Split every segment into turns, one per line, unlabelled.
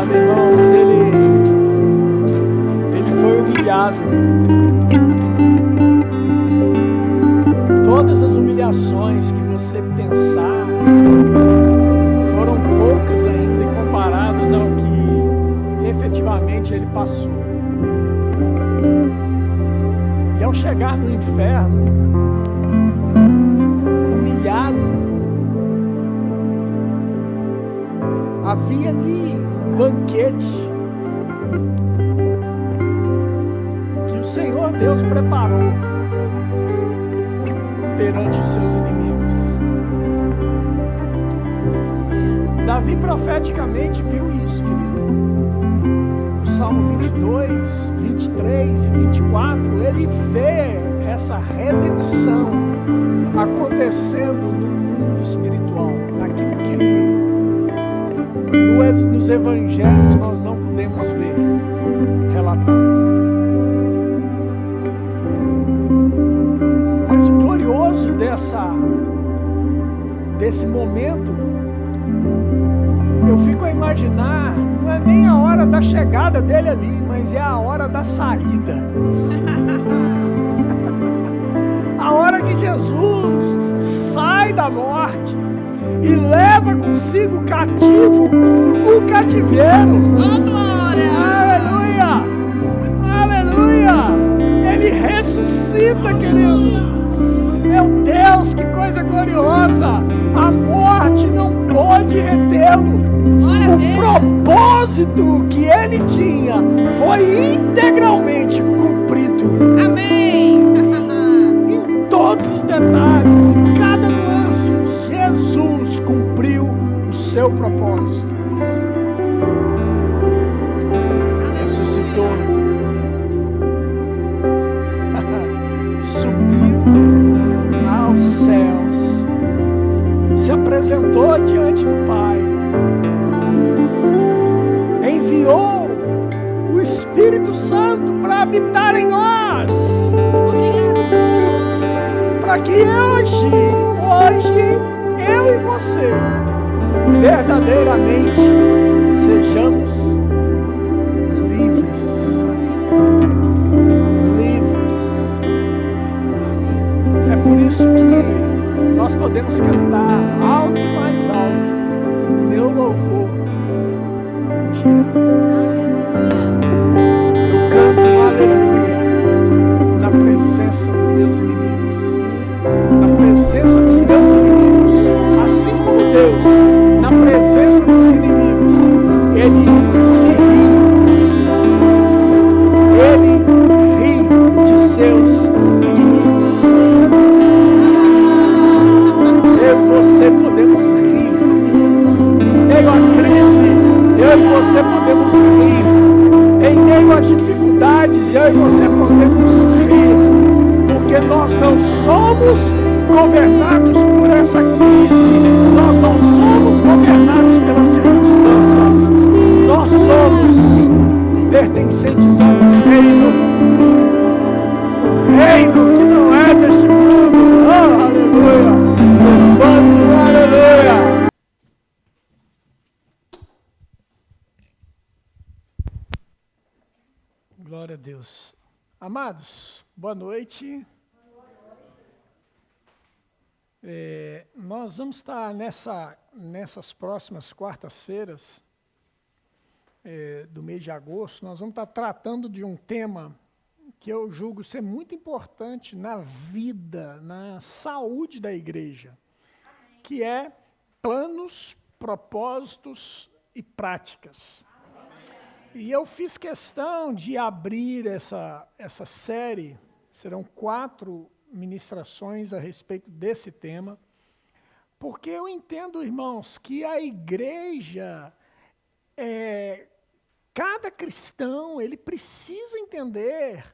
Sabe, irmãos, ele foi humilhado. Todas as humilhações que você pensar foram poucas ainda comparadas ao que efetivamente ele passou. E ao chegar no inferno, humilhado, havia ali um banquete que o Senhor Deus preparou perante os seus inimigos. Davi profeticamente viu isso, querido. No Salmo 22, 23 e 24, ele vê essa redenção acontecendo no mundo espiritual, naquilo que nos evangelhos nós não podemos ver relatado. Mas o glorioso desse momento, eu fico a imaginar, não é nem a hora da chegada dele ali, mas é a hora da saída. A hora que Jesus sai da morte e leva consigo cativo o cativeiro.
Oh, glória!
Aleluia! Aleluia! Ele ressuscita, querido. Meu Deus, que coisa gloriosa! A morte não pode retê-lo. O propósito que ele tinha foi integralmente cumprido.
Amém!
Em todos os detalhes, em cada nuance, Jesus cumpriu o seu propósito. Ressuscitou. Subiu aos céus. Se apresentou diante do Pai. Enviou o Espírito Santo para habitar em nós.
Obrigado, Senhor Jesus.
Para que hoje, eu e você, verdadeiramente sejamos livres. Livres. É por isso que nós podemos cantar alto e mais alto o meu louvor. Eu canto um aleluia na presença dos meus inimigos. Na presença dos meus inimigos. Assim como Deus, na presença dos inimigos, Ele se ri. Ele ri de seus inimigos. Eu e você podemos rir. Em meio à crise, eu e você podemos rir. Em meio às dificuldades, eu e você podemos rir. Porque nós não somos governados por essa crise. Nós não somos governados pelas circunstâncias. Nós somos pertencentes ao reino. Reino que não é deste mundo. Oh, aleluia. Louvando, aleluia. Glória a Deus. Amados, boa noite. Nós vamos estar nessas próximas quartas-feiras do mês de agosto, nós vamos estar tratando de um tema que eu julgo ser muito importante na vida, na saúde da igreja, que é planos, propósitos e práticas. E eu fiz questão de abrir essa série, serão 4 ministrações a respeito desse tema, porque eu entendo, irmãos, que a igreja, cada cristão, ele precisa entender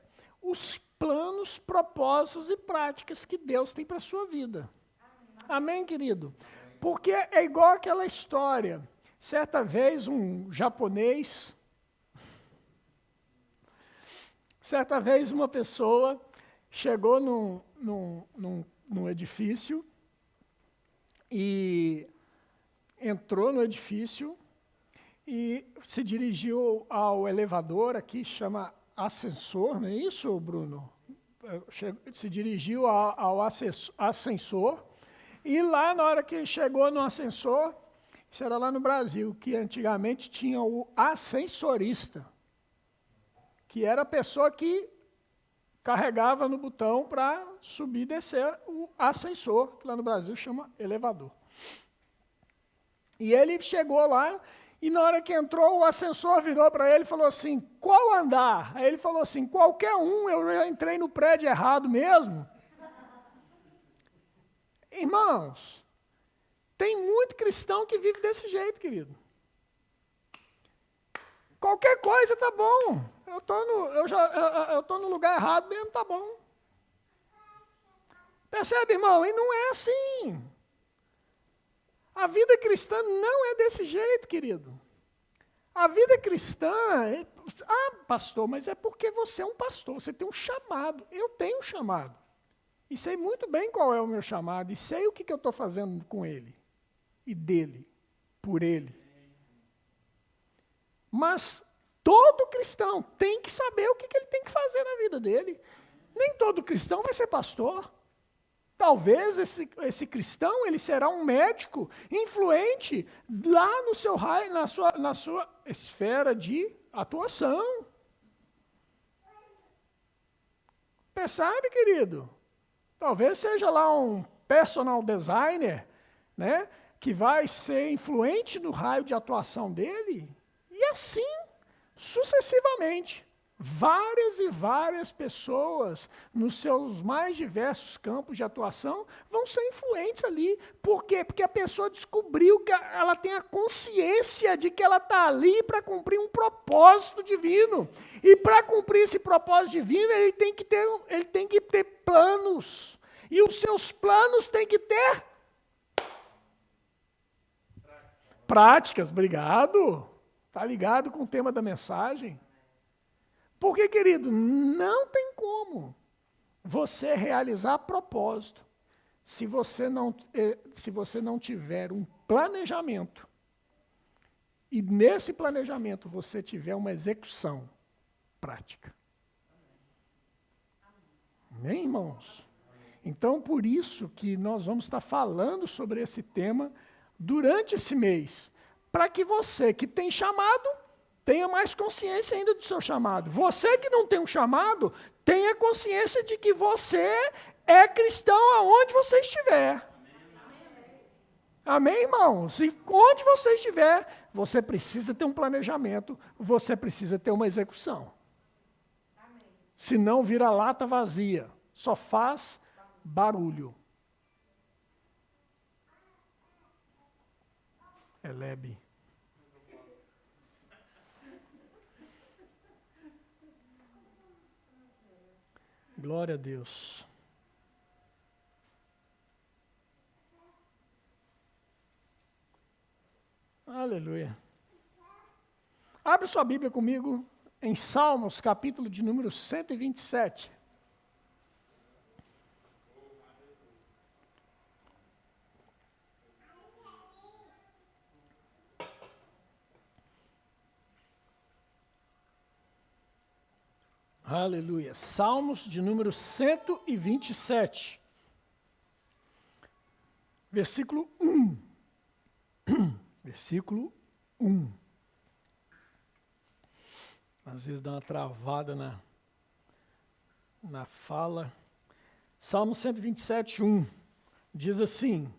os planos, propósitos e práticas que Deus tem para a sua vida. Amém, querido? Porque é igual aquela história. Certa vez um japonês, uma pessoa chegou num edifício e entrou no edifício e se dirigiu ao elevador, aqui chama ascensor, não é isso, Bruno? Se dirigiu ao ascensor, e lá na hora que chegou no ascensor, isso era lá no Brasil, que antigamente tinha o ascensorista, que era a pessoa que carregava no botão para subir e descer o ascensor, que lá no Brasil chama elevador. E ele chegou lá, e na hora que entrou, o ascensor virou para ele e falou assim, qual andar? Aí ele falou assim, qualquer um, eu já entrei no prédio errado mesmo. Irmãos, tem muito cristão que vive desse jeito, querido. Qualquer coisa tá bom. Eu estou no lugar errado mesmo, tá bom. Percebe, irmão? E não é assim. A vida cristã não é desse jeito, querido. A vida cristã, pastor, mas é porque você é um pastor, você tem um chamado. Eu tenho um chamado. E sei muito bem qual é o meu chamado, e sei o que eu estou fazendo com ele, e dele, por ele. Mas todo cristão tem que saber o que ele tem que fazer na vida dele. Nem todo cristão vai ser pastor. Talvez esse cristão ele será um médico influente lá no seu raio, na sua esfera de atuação. Percebe, querido? Talvez seja lá um personal designer, né, que vai ser influente no raio de atuação dele. E assim, sucessivamente. Várias e várias pessoas, nos seus mais diversos campos de atuação, vão ser influentes ali. Por quê? Porque a pessoa descobriu que ela tem a consciência de que ela está ali para cumprir um propósito divino. E para cumprir esse propósito divino, ele tem que ter planos. E os seus planos têm que ter práticas. Obrigado. Está ligado com o tema da mensagem? Porque, querido, não tem como você realizar propósito se você não tiver um planejamento e nesse planejamento você tiver uma execução prática. Amém, irmãos? Então, por isso que nós vamos estar falando sobre esse tema durante esse mês, para que você que tem chamado tenha mais consciência ainda do seu chamado. Você que não tem um chamado, tenha consciência de que você é cristão aonde você estiver. Amém, irmãos? E onde você estiver, você precisa ter um planejamento, você precisa ter uma execução. Senão vira lata vazia, só faz barulho. Elebe. Glória a Deus. Aleluia. Abre sua Bíblia comigo em Salmos, capítulo de número 127. Aleluia. Salmos de número 127. Versículo 1. Versículo 1. Às vezes dá uma travada na fala. Salmo 127, 1. Diz assim: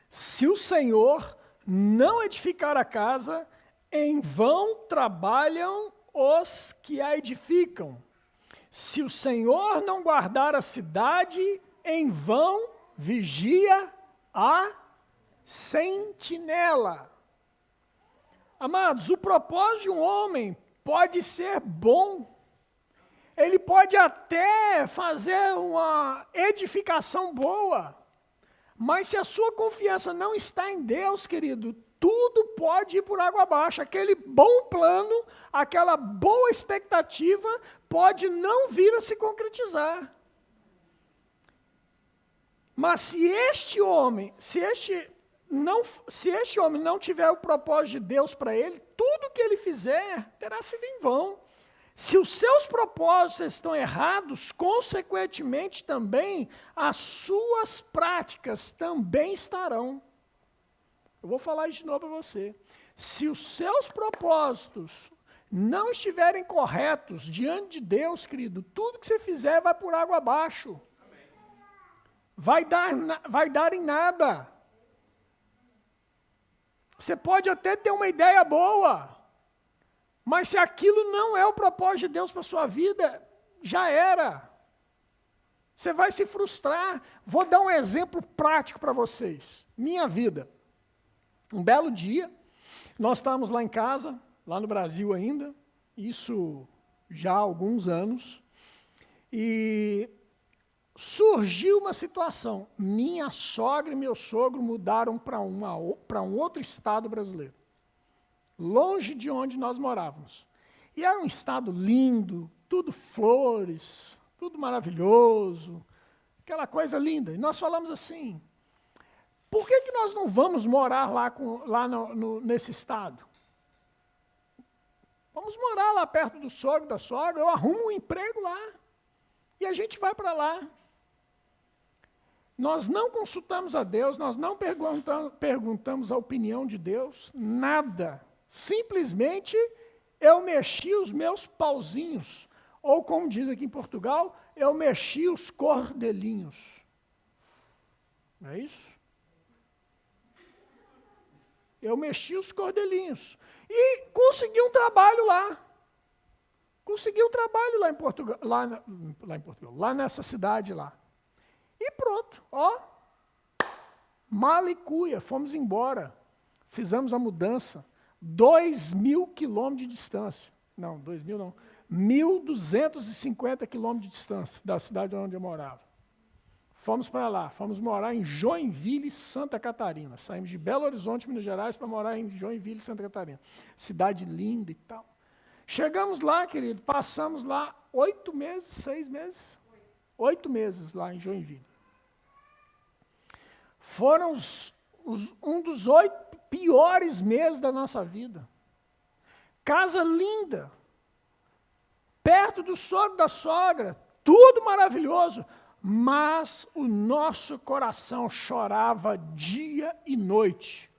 se o Senhor não edificar a casa, em vão trabalham os que a edificam. Se o Senhor não guardar a cidade, em vão vigia a sentinela. Amados, o propósito de um homem pode ser bom. Ele pode até fazer uma edificação boa. Mas se a sua confiança não está em Deus, querido, tudo pode ir por água abaixo. Aquele bom plano, aquela boa expectativa pode não vir a se concretizar. Mas se este homem não tiver o propósito de Deus para ele, tudo tudo que ele fizer terá sido em vão. Se os seus propósitos estão errados, consequentemente também as suas práticas também estarão. Eu vou falar isso de novo para você. Se os seus propósitos não estiverem corretos diante de Deus, querido, tudo que você fizer vai por água abaixo. Vai dar em nada. Você pode até ter uma ideia boa, mas se aquilo não é o propósito de Deus para a sua vida, já era. Você vai se frustrar. Vou dar um exemplo prático para vocês. Minha vida. Um belo dia, nós estávamos lá em casa, lá no Brasil ainda, isso já há alguns anos, e surgiu uma situação. Minha sogra e meu sogro mudaram para um outro estado brasileiro, longe de onde nós morávamos. E era um estado lindo, tudo flores, tudo maravilhoso, aquela coisa linda. E nós falamos assim, por que nós não vamos morar lá nesse estado? Vamos morar lá perto do sogro, da sogra, eu arrumo um emprego lá. E a gente vai para lá. Nós não consultamos a Deus, nós não perguntamos a opinião de Deus, nada. Simplesmente eu mexi os meus pauzinhos. Ou como diz aqui em Portugal, eu mexi os cordelinhos. Não é isso? Eu mexi os cordelinhos. E consegui um trabalho lá. Consegui um trabalho lá em Portugal, lá nessa cidade lá. E pronto, ó. Mala e cuia, fomos embora. Fizemos a mudança. 2.000 quilômetros de distância. Não, 2.000 não. 1.250 quilômetros de distância da cidade onde eu morava. Fomos para lá, fomos morar em Joinville, Santa Catarina. Saímos de Belo Horizonte, Minas Gerais, para morar em Joinville, Santa Catarina. Cidade linda e tal. Chegamos lá, querido, passamos lá 8 meses, 6 meses? 8 meses lá em Joinville. Foram um dos 8 piores meses da nossa vida. Casa linda, perto do sogro da sogra, tudo maravilhoso, mas o nosso coração chorava dia e noite.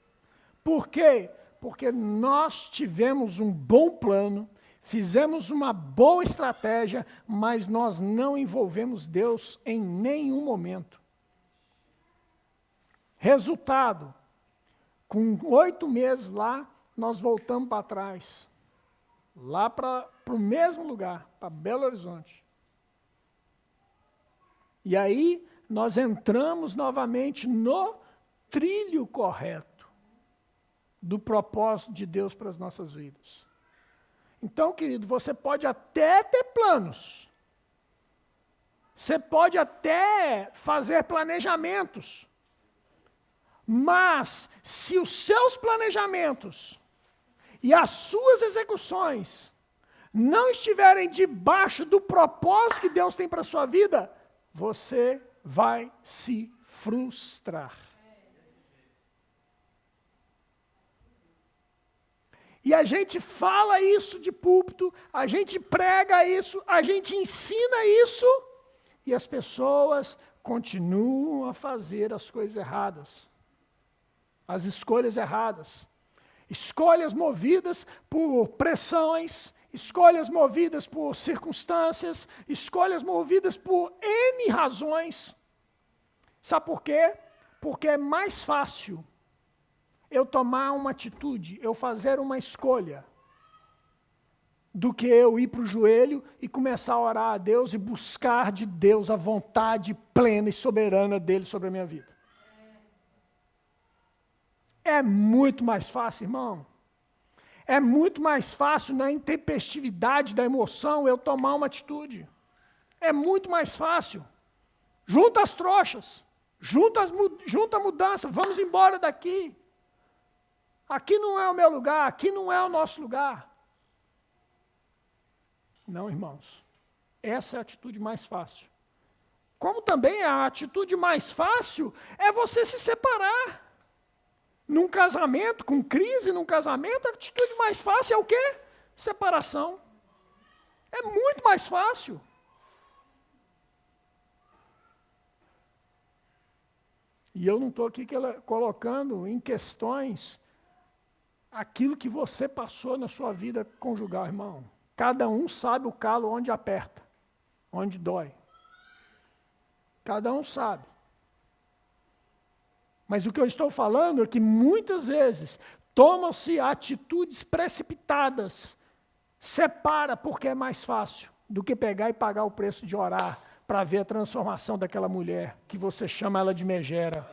Por quê? Porque nós tivemos um bom plano, fizemos uma boa estratégia, mas nós não envolvemos Deus em nenhum momento. Resultado, com 8 meses lá, nós voltamos para trás, lá para o mesmo lugar, para Belo Horizonte. E aí, nós entramos novamente no trilho correto do propósito de Deus para as nossas vidas. Então, querido, você pode até ter planos. Você pode até fazer planejamentos. Mas, se os seus planejamentos e as suas execuções não estiverem debaixo do propósito que Deus tem para a sua vida, você vai se frustrar. E a gente fala isso de púlpito, a gente prega isso, a gente ensina isso, e as pessoas continuam a fazer as coisas erradas, as escolhas erradas. Escolhas movidas por pressões, escolhas movidas por circunstâncias, escolhas movidas por N razões. Sabe por quê? Porque é mais fácil eu tomar uma atitude, eu fazer uma escolha, do que eu ir para o joelho e começar a orar a Deus e buscar de Deus a vontade plena e soberana dele sobre a minha vida. É muito mais fácil, irmão. É muito mais fácil na intempestividade da emoção eu tomar uma atitude. É muito mais fácil. Junta as trouxas, junta a mudança, vamos embora daqui. Aqui não é o meu lugar, aqui não é o nosso lugar. Não, irmãos. Essa é a atitude mais fácil. Como também a atitude mais fácil é você se separar. Num casamento, com crise num casamento, a atitude mais fácil é o quê? Separação. É muito mais fácil. E eu não estou aqui colocando em questões aquilo que você passou na sua vida conjugal, irmão. Cada um sabe o calo onde aperta, onde dói. Cada um sabe. Mas o que eu estou falando é que muitas vezes tomam-se atitudes precipitadas, separa porque é mais fácil do que pegar e pagar o preço de orar para ver a transformação daquela mulher, que você chama ela de megera.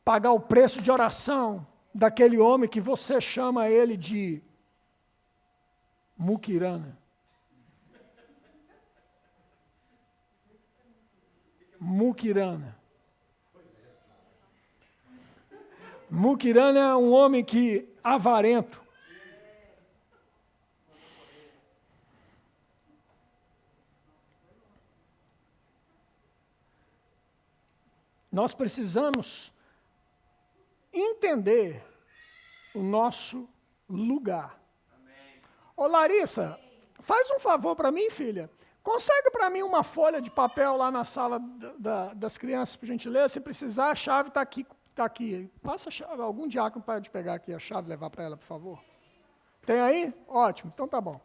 Pagar o preço de oração daquele homem que você chama ele de muquirana. Muquirana. Muquirana é um homem que avarento. Nós precisamos entender o nosso lugar. Ô Larissa, faz um favor para mim, filha. Consegue para mim uma folha de papel lá na sala das crianças, por gentileza? Se precisar, a chave está aqui. Tá aqui. Passa a chave, algum diácono pode pegar aqui a chave e levar para ela, por favor. Tem aí? Ótimo, então tá bom.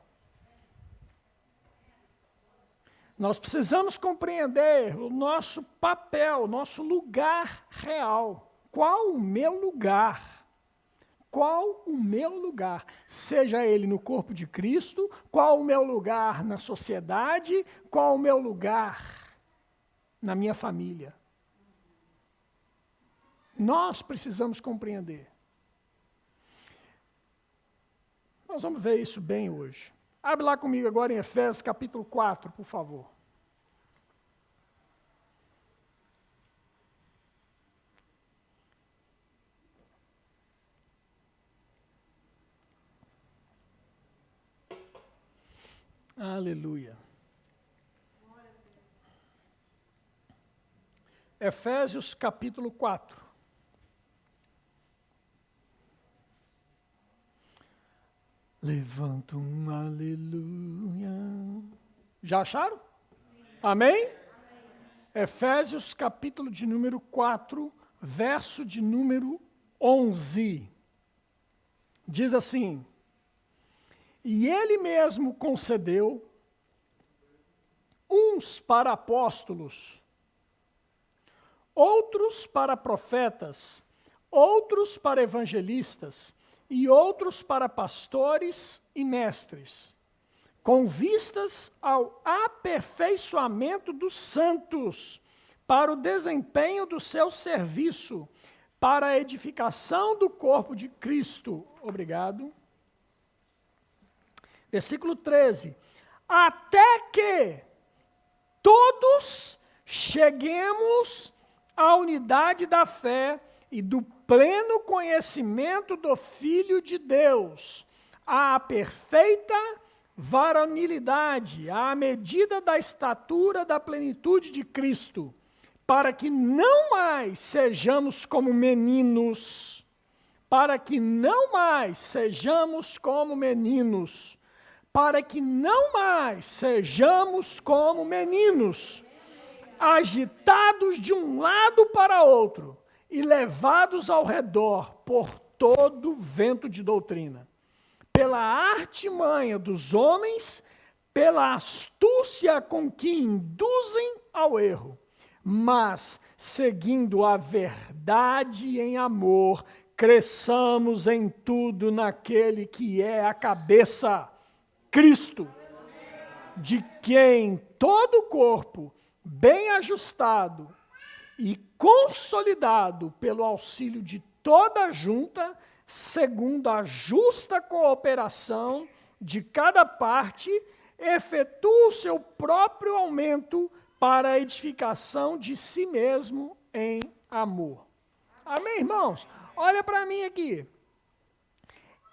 Nós precisamos compreender o nosso papel, o nosso lugar real. Qual o meu lugar? Qual o meu lugar? Seja ele no corpo de Cristo, qual o meu lugar na sociedade, qual o meu lugar na minha família? Nós precisamos compreender. Nós vamos ver isso bem hoje. Abre lá comigo agora em Efésios capítulo 4, por favor. Aleluia. Efésios capítulo 4. Levanta um aleluia. Já acharam? Sim. Amém? Amém? Efésios capítulo de número 4, verso de número 11. Diz assim: e ele mesmo concedeu uns para apóstolos, outros para profetas, outros para evangelistas, e outros para pastores e mestres, com vistas ao aperfeiçoamento dos santos, para o desempenho do seu serviço, para a edificação do corpo de Cristo. Obrigado. Versículo 13. Até que todos cheguemos à unidade da fé e do pleno conhecimento do Filho de Deus, à perfeita varonilidade, à medida da estatura da plenitude de Cristo, para que não mais sejamos como meninos, para que não mais sejamos como meninos, para que não mais sejamos como meninos, agitados de um lado para outro, e levados ao redor por todo vento de doutrina, pela artimanha dos homens, pela astúcia com que induzem ao erro, mas, seguindo a verdade em amor, cresçamos em tudo naquele que é a cabeça, Cristo, de quem todo o corpo, bem ajustado e consolidado pelo auxílio de toda a junta, segundo a justa cooperação de cada parte, efetua o seu próprio aumento para a edificação de si mesmo em amor. Amém, irmãos? Olha para mim aqui.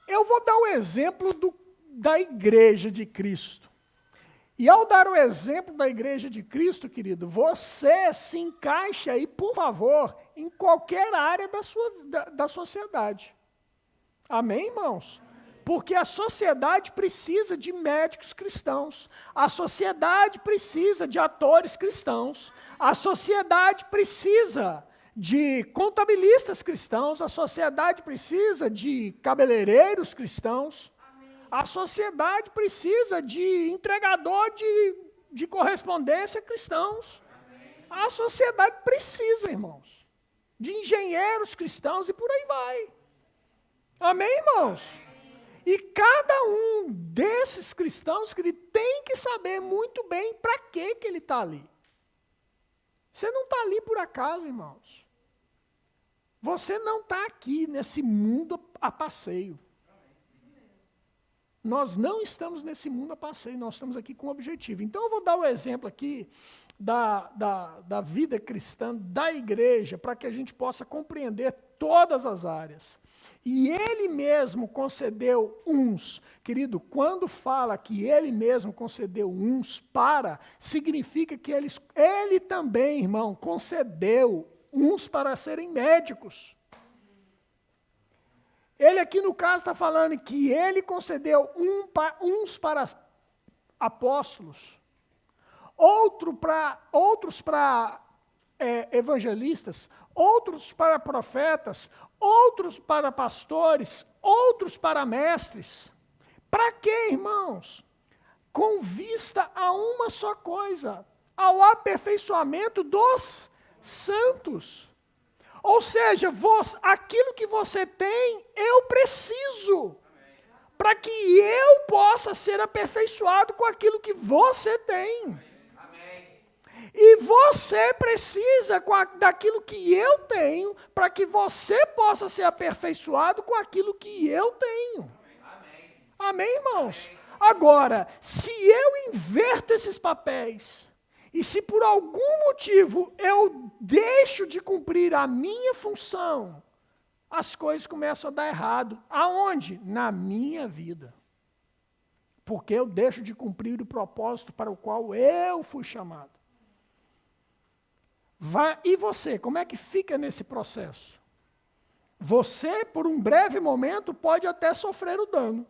Eu vou dar o exemplo da igreja de Cristo. E ao dar o exemplo da igreja de Cristo, querido, você se encaixa aí, por favor, em qualquer área da sociedade. Amém, irmãos? Porque a sociedade precisa de médicos cristãos, a sociedade precisa de atores cristãos, a sociedade precisa de contabilistas cristãos, a sociedade precisa de cabeleireiros cristãos, a sociedade precisa de entregador de correspondência cristãos. A sociedade precisa, irmãos, de engenheiros cristãos e por aí vai. Amém, irmãos? E cada um desses cristãos, que ele tem que saber muito bem para que ele está ali. Você não está ali por acaso, irmãos. Você não está aqui nesse mundo a passeio. Nós não estamos nesse mundo a passeio, nós estamos aqui com um objetivo. Então eu vou dar um exemplo aqui da vida cristã, da igreja, para que a gente possa compreender todas as áreas. E ele mesmo concedeu uns. Querido, quando fala que ele mesmo concedeu uns significa que ele também, irmão, concedeu uns para serem médicos. Ele aqui no caso está falando que ele concedeu uns para apóstolos, outros para evangelistas, outros para profetas, outros para pastores, outros para mestres. Para quê, irmãos? Com vista a uma só coisa, ao aperfeiçoamento dos santos. Ou seja, aquilo que você tem, eu preciso, para que eu possa ser aperfeiçoado com aquilo que você tem. E você precisa daquilo que eu tenho, para que você possa ser aperfeiçoado com aquilo que eu tenho. Amém, irmãos? Agora, se eu inverto esses papéis, e se por algum motivo eu deixo de cumprir a minha função, as coisas começam a dar errado. Aonde? Na minha vida. Porque eu deixo de cumprir o propósito para o qual eu fui chamado. E você, como é que fica nesse processo? Você, por um breve momento, pode até sofrer o dano.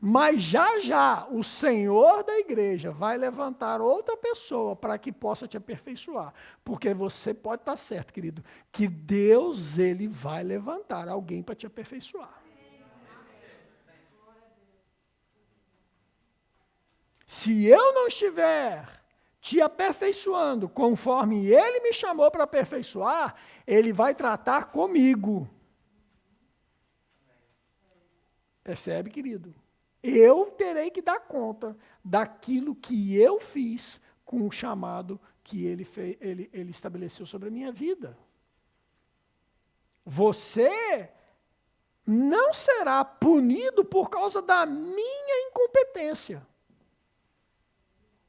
Mas já o Senhor da igreja vai levantar outra pessoa para que possa te aperfeiçoar. Porque você pode estar certo, querido, que Deus, ele vai levantar alguém para te aperfeiçoar. Se eu não estiver te aperfeiçoando conforme ele me chamou para aperfeiçoar, ele vai tratar comigo. Percebe, querido? Eu terei que dar conta daquilo que eu fiz com o chamado que ele estabeleceu sobre a minha vida. Você não será punido por causa da minha incompetência.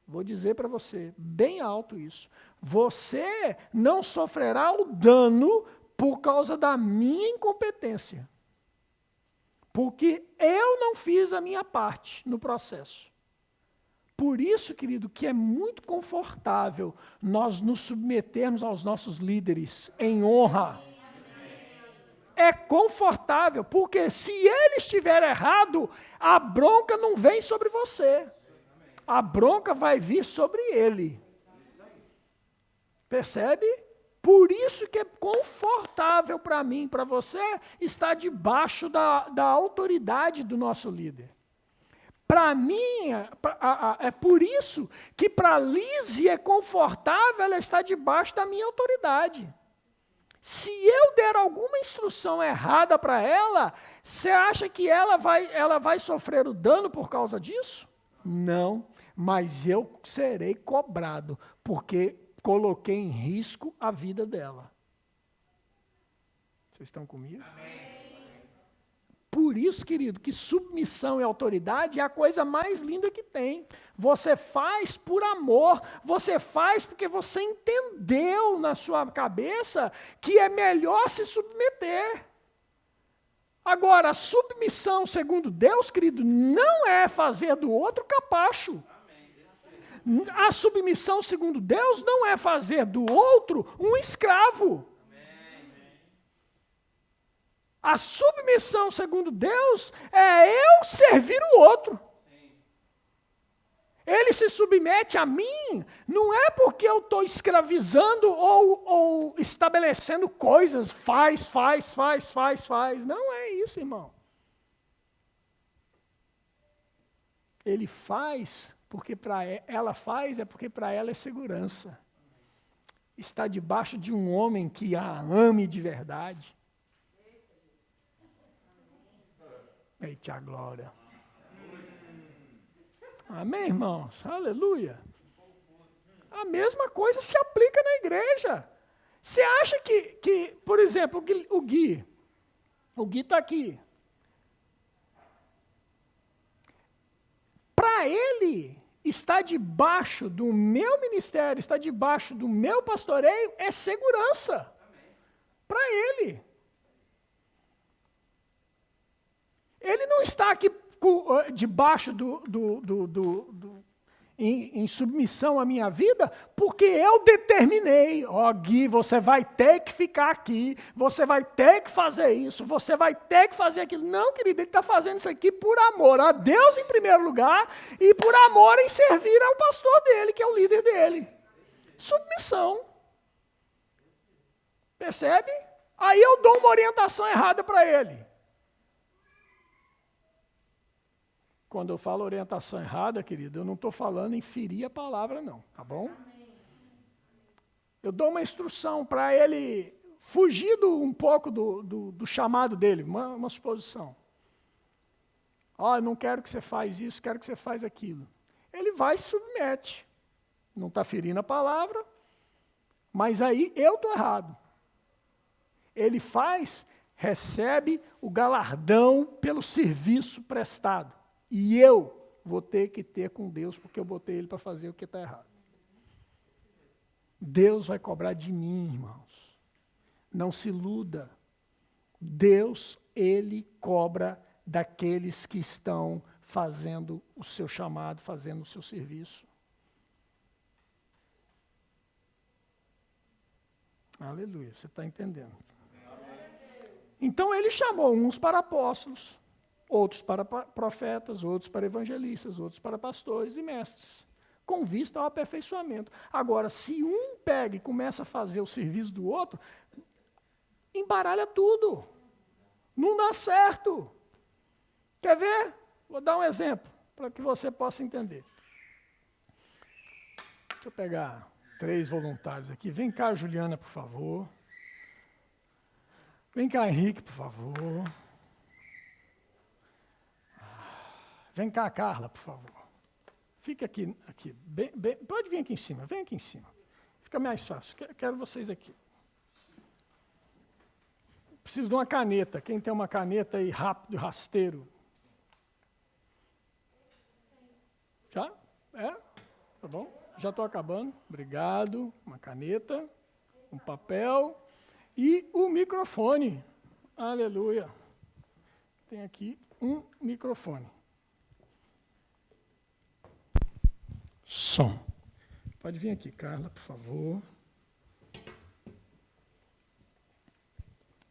Vou dizer para você, bem alto isso. Você não sofrerá o dano por causa da minha incompetência. Porque eu não fiz a minha parte no processo. Por isso, querido, que é muito confortável nós nos submetermos aos nossos líderes em honra. É confortável, porque se ele estiver errado, a bronca não vem sobre você. A bronca vai vir sobre ele. Percebe? Por isso que é confortável para mim, para você, estar debaixo da autoridade do nosso líder. Para mim, é por isso que para Lise é confortável ela estar debaixo da minha autoridade. Se eu der alguma instrução errada para ela, você acha que ela vai sofrer o dano por causa disso? Não, mas eu serei cobrado, porque coloquei em risco a vida dela. Vocês estão comigo? Amém. Por isso, querido, que submissão e autoridade é a coisa mais linda que tem. Você faz por amor, você faz porque você entendeu na sua cabeça que é melhor se submeter. Agora, a submissão, segundo Deus, querido, não é fazer do outro capacho. A submissão segundo Deus não é fazer do outro um escravo. A submissão segundo Deus é eu servir o outro. Ele se submete a mim, não é porque eu estou escravizando ou estabelecendo coisas, faz. Não é isso, irmão. Ele faz porque ela faz, é porque para ela é segurança. Está debaixo de um homem que a ame de verdade. Eita glória. Amém, irmãos? Aleluia. A mesma coisa se aplica na igreja. Você acha que por exemplo, o Gui está aqui. Para ele estar debaixo do meu ministério, estar debaixo do meu pastoreio, é segurança. Para ele. Ele não está aqui debaixo em submissão à minha vida, porque eu determinei, Gui, você vai ter que ficar aqui, você vai ter que fazer isso, você vai ter que fazer aquilo. Não, querido, ele está fazendo isso aqui por amor a Deus em primeiro lugar e por amor em servir ao pastor dele, que é o líder dele. Submissão. Percebe? Aí eu dou uma orientação errada para ele. Quando eu falo orientação errada, querido, eu não estou falando em ferir a palavra, não, tá bom? Eu dou uma instrução para ele fugir um pouco do chamado dele, uma suposição. Eu não quero que você faz isso, quero que você faz aquilo. Ele vai e se submete. Não está ferindo a palavra, mas aí eu estou errado. Ele recebe o galardão pelo serviço prestado. E eu vou ter que ter com Deus, porque eu botei ele para fazer o que está errado. Deus vai cobrar de mim, irmãos. Não se iluda. Deus, ele cobra daqueles que estão fazendo o seu chamado, fazendo o seu serviço. Aleluia, você está entendendo. Então ele chamou uns para apóstolos, outros para profetas, outros para evangelistas, outros para pastores e mestres, com vista ao aperfeiçoamento. Agora, se um pega e começa a fazer o serviço do outro, embaralha tudo. Não dá certo. Quer ver? Vou dar um exemplo, para que você possa entender. Deixa eu pegar 3 voluntários aqui. Vem cá, Juliana, por favor. Vem cá, Henrique, por favor. Vem cá, Carla, por favor. Fica aqui. Pode vir aqui em cima, vem aqui em cima. Fica mais fácil. Quero vocês aqui. Preciso de uma caneta. Quem tem uma caneta aí rápido, rasteiro? Já? Tá bom? Já estou acabando. Obrigado. Uma caneta, um papel e o microfone. Aleluia. Tem aqui um microfone. Som. Pode vir aqui, Carla, por favor.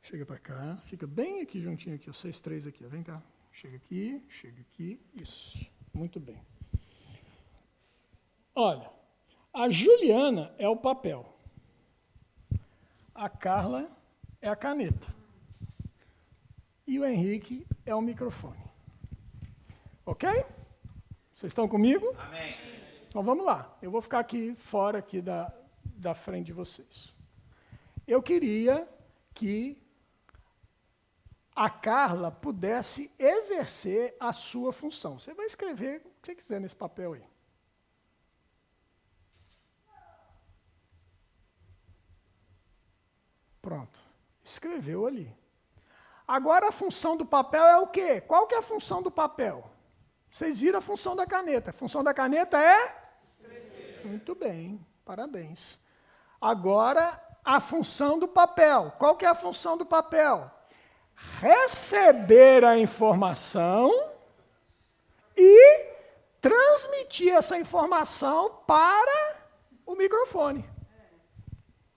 Chega para cá. Fica bem aqui juntinho aqui, vocês 3 aqui. Vem cá. Chega aqui. Isso. Muito bem. Olha, a Juliana é o papel. A Carla é a caneta. E o Henrique é o microfone. Ok? Vocês estão comigo?
Amém.
Então vamos lá. Eu vou ficar aqui fora aqui da frente de vocês. Eu queria que a Carla pudesse exercer a sua função. Você vai escrever o que você quiser nesse papel aí. Pronto. Escreveu ali. Agora a função do papel é o quê? Qual que é a função do papel? Vocês viram a função da caneta. A função da caneta é? Escrever. Muito bem, parabéns. Agora, a função do papel. Qual que é a função do papel? Receber a informação e transmitir essa informação para o microfone.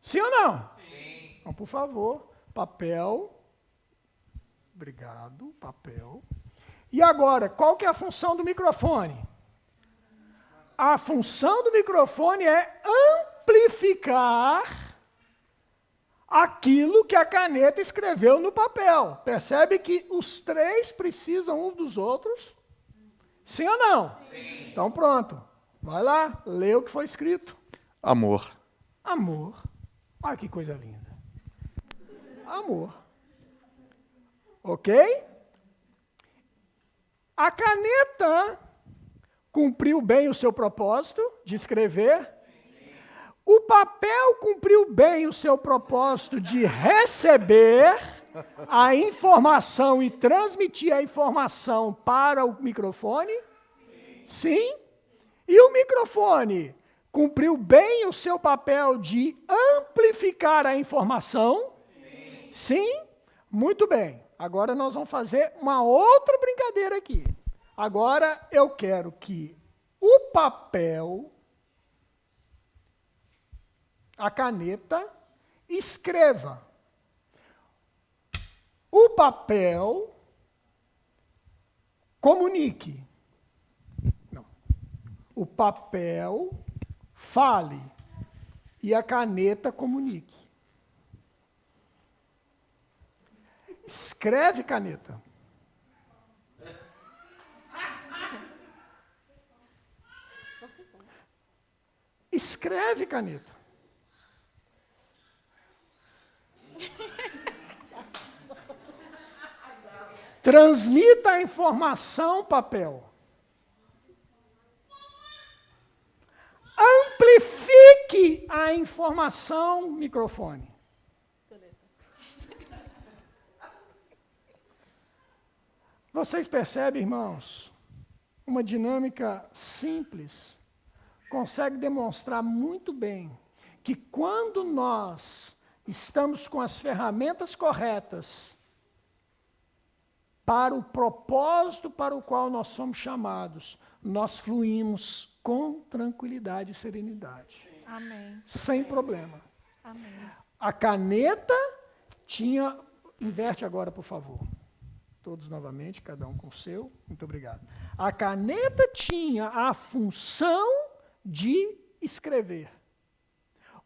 Sim ou não? Sim. Então, por favor, papel. Obrigado, papel. E agora, qual que é a função do microfone? A função do microfone é amplificar aquilo que a caneta escreveu no papel. Percebe que os três precisam uns dos outros? Sim ou não? Sim. Então pronto. Vai lá, lê o que foi escrito.
Amor.
Amor. Olha que coisa linda. Amor. Ok? A caneta cumpriu bem o seu propósito de escrever. O papel cumpriu bem o seu propósito de receber a informação e transmitir a informação para o microfone? Sim. E o microfone cumpriu bem o seu papel de amplificar a informação? Sim. Muito bem. Agora nós vamos fazer uma outra brincadeira aqui. Agora eu quero que o papel, a caneta, escreva. O papel comunique. Não. O papel fale e a caneta comunique. Escreve, caneta. Escreve, caneta. Transmita a informação, papel. Amplifique a informação, microfone. Vocês percebem, irmãos, uma dinâmica simples consegue demonstrar muito bem que quando nós estamos com as ferramentas corretas para o propósito para o qual nós somos chamados, nós fluímos com tranquilidade e serenidade.
Amém.
Sem problema.
Amém.
A caneta tinha... Inverte agora, por favor. Todos novamente, cada um com o seu. Muito obrigado. A caneta tinha a função de escrever.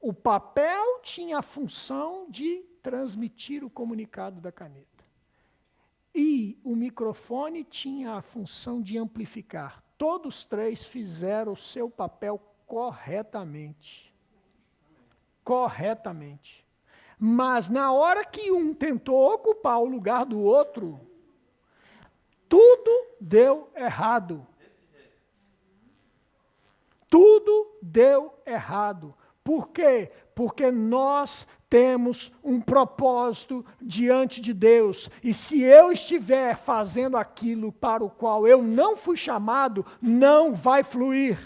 O papel tinha a função de transmitir o comunicado da caneta. E o microfone tinha a função de amplificar. Todos três fizeram o seu papel corretamente. Corretamente. Mas na hora que um tentou ocupar o lugar do outro, tudo deu errado. Tudo deu errado. Por quê? Porque nós temos um propósito diante de Deus. E se eu estiver fazendo aquilo para o qual eu não fui chamado, não vai fluir.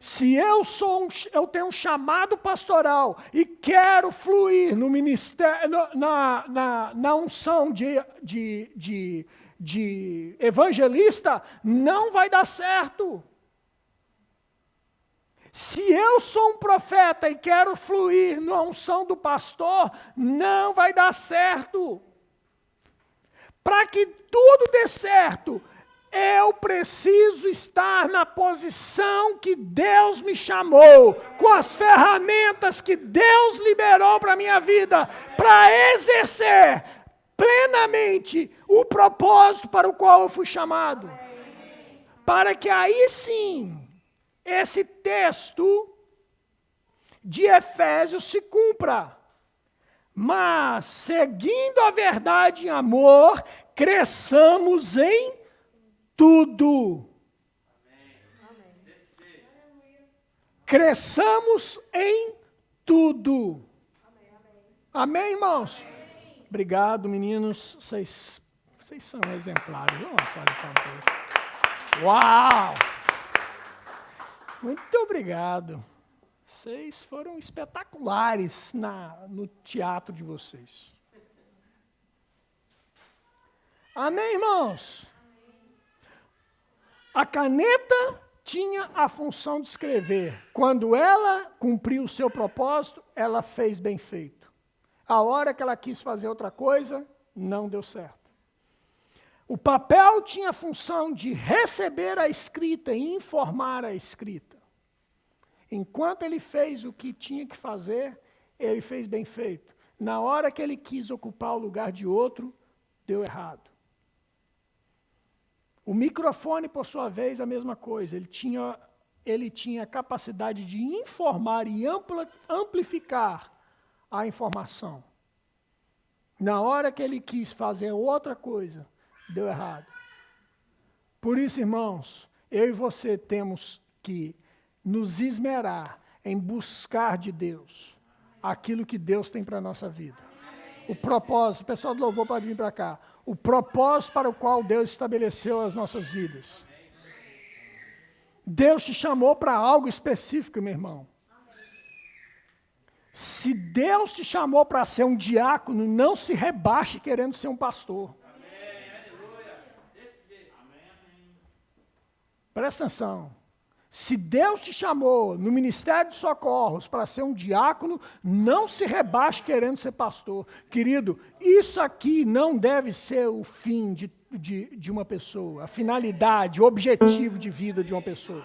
Se eu tenho um chamado pastoral e quero fluir no ministério, na unção de evangelista, não vai dar certo. Se eu sou um profeta e quero fluir na unção do pastor, não vai dar certo. Para que tudo dê certo, eu preciso estar na posição que Deus me chamou, com as ferramentas que Deus liberou para a minha vida, para exercer plenamente o propósito para o qual eu fui chamado. Para que aí sim, esse texto de Efésios se cumpra. Mas, seguindo a verdade em amor, cresçamos em tudo. Cresçamos em tudo. Amém, irmãos? Obrigado, meninos. Vocês são exemplares. Uau! Muito obrigado. Vocês foram espetaculares no teatro de vocês. Amém, irmãos? A caneta tinha a função de escrever. Quando ela cumpriu o seu propósito, ela fez bem feito. A hora que ela quis fazer outra coisa, não deu certo. O papel tinha a função de receber a escrita e informar a escrita. Enquanto ele fez o que tinha que fazer, ele fez bem feito. Na hora que ele quis ocupar o lugar de outro, deu errado. O microfone, por sua vez, a mesma coisa. Ele tinha a capacidade de informar e amplificar a informação. Na hora que ele quis fazer outra coisa, deu errado. Por isso, irmãos, eu e você temos que nos esmerar em buscar de Deus aquilo que Deus tem para a nossa vida. O propósito, o pessoal do louvor pode vir para cá. O propósito para o qual Deus estabeleceu as nossas vidas. Deus te chamou para algo específico, meu irmão. Se Deus te chamou para ser um diácono, não se rebaixe querendo ser um pastor. Presta atenção. Se Deus te chamou no Ministério de Socorros para ser um diácono, não se rebaixe querendo ser pastor. Querido, isso aqui não deve ser o fim de uma pessoa, a finalidade, o objetivo de vida de uma pessoa.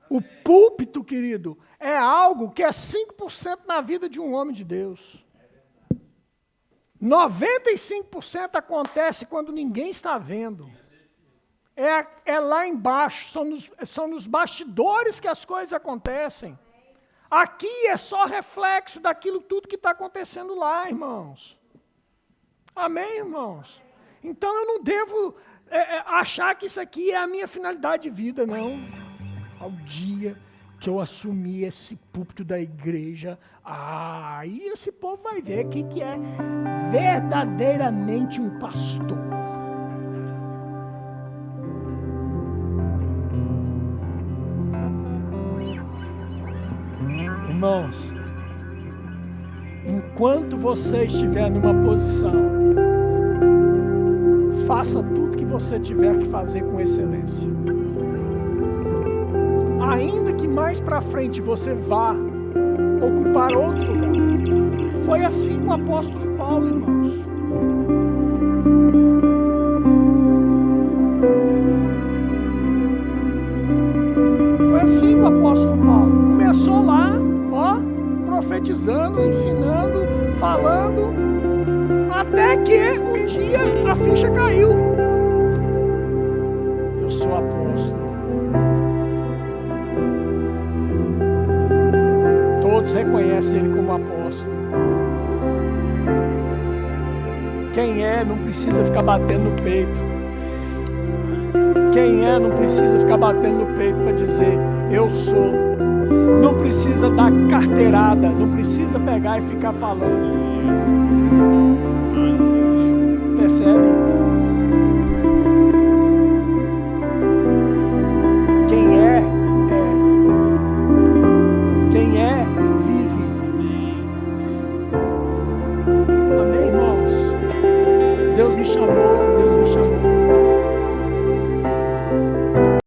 O púlpito, querido, é algo que é 5% na vida de um homem de Deus. 95% acontece quando ninguém está vendo. É lá embaixo, são nos bastidores que as coisas acontecem. Aqui é só reflexo daquilo tudo que está acontecendo lá, irmãos. Amém, irmãos? Então eu não devo achar que isso aqui é a minha finalidade de vida, não. Ao dia que eu assumir esse púlpito da igreja, aí esse povo vai ver que é verdadeiramente um pastor. Irmãos, enquanto você estiver numa posição, faça tudo que você tiver que fazer com excelência. Ainda que mais para frente você vá ocupar outro lugar. Foi assim com o apóstolo Paulo, irmãos. Foi assim com o apóstolo Paulo. Começou lá, profetizando, ensinando, falando, até que um dia a ficha caiu. Eu sou apóstolo. Todos reconhecem ele como apóstolo. Quem é não precisa ficar batendo no peito. Quem é não precisa ficar batendo no peito para dizer eu sou. Não precisa dar carteirada, não precisa pegar e ficar falando. Percebe?